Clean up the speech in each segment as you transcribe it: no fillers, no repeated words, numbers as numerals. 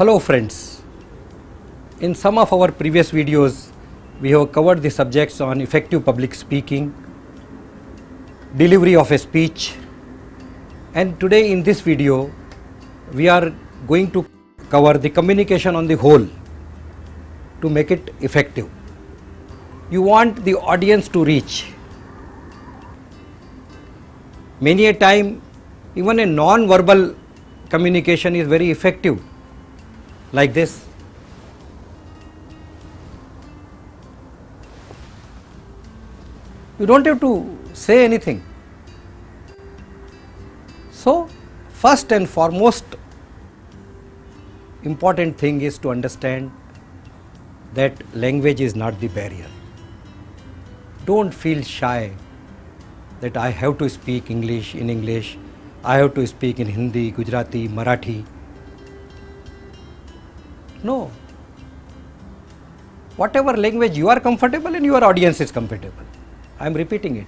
Hello friends, in some of our previous videos we have covered the subjects on effective public speaking, delivery of a speech, and today in this video we are going to cover the communication on the whole to make it effective. You want the audience to reach. Many a time even a non-verbal communication is very effective, like this. You don't have to say anything. So, first and foremost important thing is to understand that language is not the barrier. Don't feel shy that I have to speak English in English, I have to speak in Hindi, Gujarati, Marathi. No. Whatever language you are comfortable and your audience is comfortable. I am repeating it.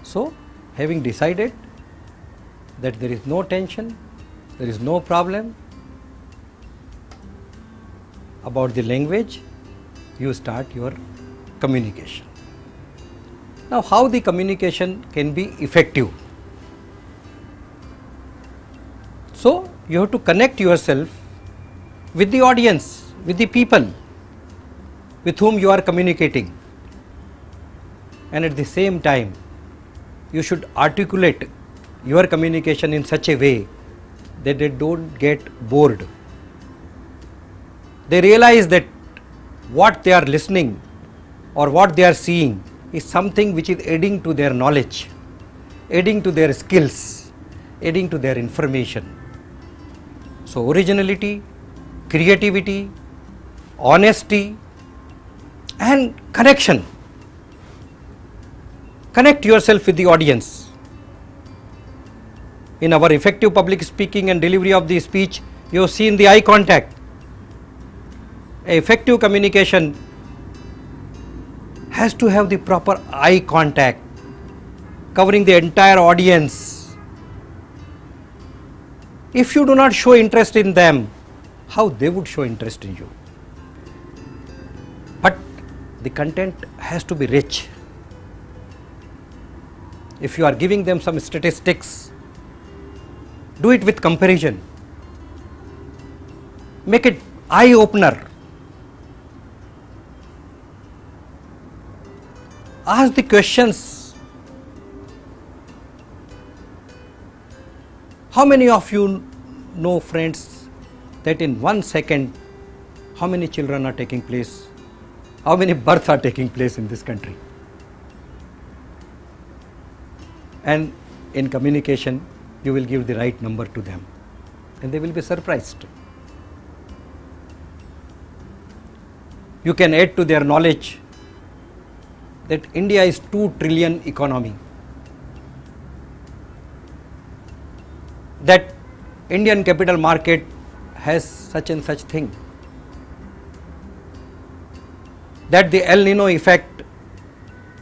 So, having decided that there is no tension, there is no problem about the language, you start your communication. Now, how the communication can be effective? So, you have to connect yourself with the audience, with the people with whom you are communicating, and at the same time you should articulate your communication in such a way that they don't get bored. They realize that what they are listening or what they are seeing is something which is adding to their knowledge, adding to their skills, adding to their information. So, originality, creativity, honesty and connection. Connect yourself with the audience. In our effective public speaking and delivery of the speech, you have seen the eye contact. Effective communication has to have the proper eye contact, covering the entire audience. If you do not show interest in them, how they would show interest in you? But the content has to be rich. If you are giving them some statistics, do it with comparison. Make it eye opener. Ask the questions. How many of you know, friends, that in 1 second how many children are taking place, how many births are taking place in this country? And in communication you will give the right number to them and they will be surprised. You can add to their knowledge that India is 2 trillion economy, that Indian capital market has such and such thing, that the El Nino effect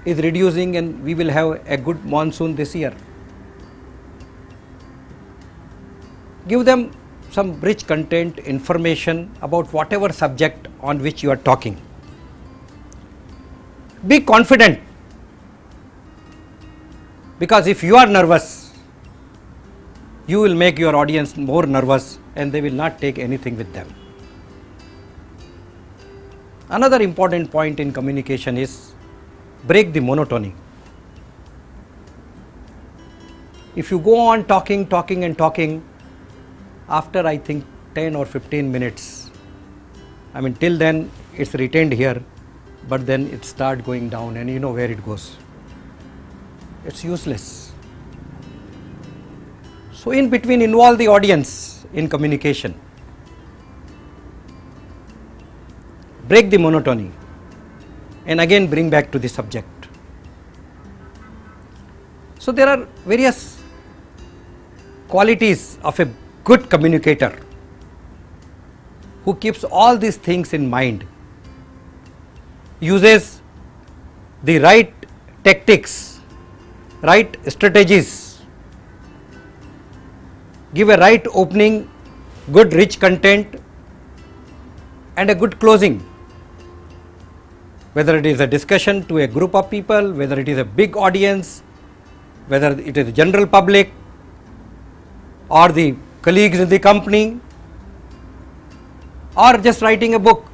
is reducing and we will have a good monsoon this year. Give them some rich content, information about whatever subject on which you are talking. Be confident, because if you are nervous, you will make your audience more nervous and they will not take anything with them. Another important point in communication is break the monotony. If you go on talking, after I think 10 or 15 minutes, I mean till then it's retained here, but then it starts going down and you know where it goes. It's useless. So in between, involve the audience in communication. Break the monotony and again bring back to the subject. So there are various qualities of a good communicator who keeps all these things in mind, uses the right tactics, right strategies, give a right opening good rich content and a good closing. Whether it is a discussion to a group of people, whether it is a big audience, whether it is the general public or the colleagues in the company, or just writing a book.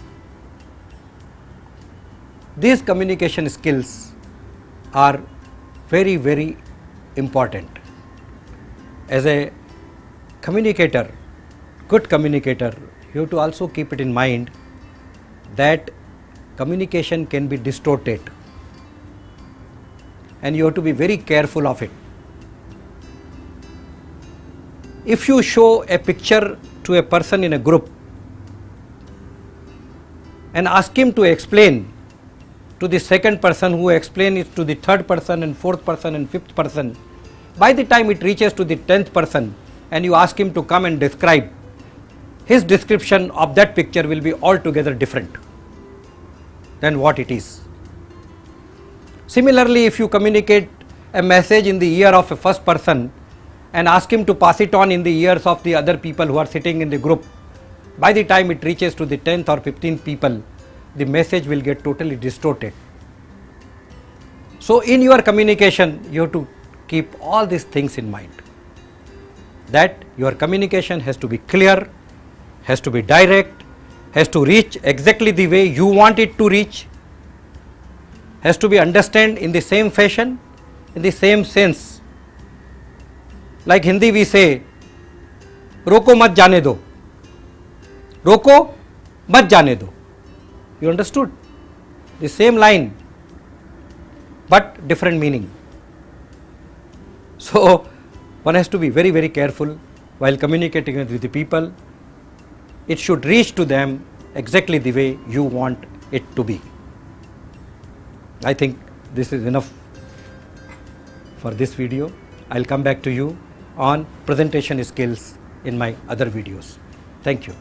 These communication skills are very, very important. As a communicator, good communicator, you have to also keep it in mind that communication can be distorted and you have to be very careful of it. If you show a picture to a person in a group and ask him to explain to the second person, who explains it to the third person and fourth person and fifth person, by the time it reaches to the 10th person and you ask him to come and describe, his description of that picture will be altogether different than what it is. Similarly, if you communicate a message in the ear of a first person and ask him to pass it on in the ears of the other people who are sitting in the group, by the time it reaches to the 10th or 15th people, the message will get totally distorted. So in your communication, you have to keep all these things in mind, that your communication has to be clear, has to be direct, has to reach exactly the way you want it to reach, has to be understood in the same fashion, in the same sense. Like Hindi we say, roko mat jane do, roko mat jane do. You understood? The same line but different meaning. So one has to be very, very careful while communicating with the people. It should reach to them exactly the way you want it to be. I think this is enough for this video. I'll come back to you on presentation skills in my other videos. Thank you.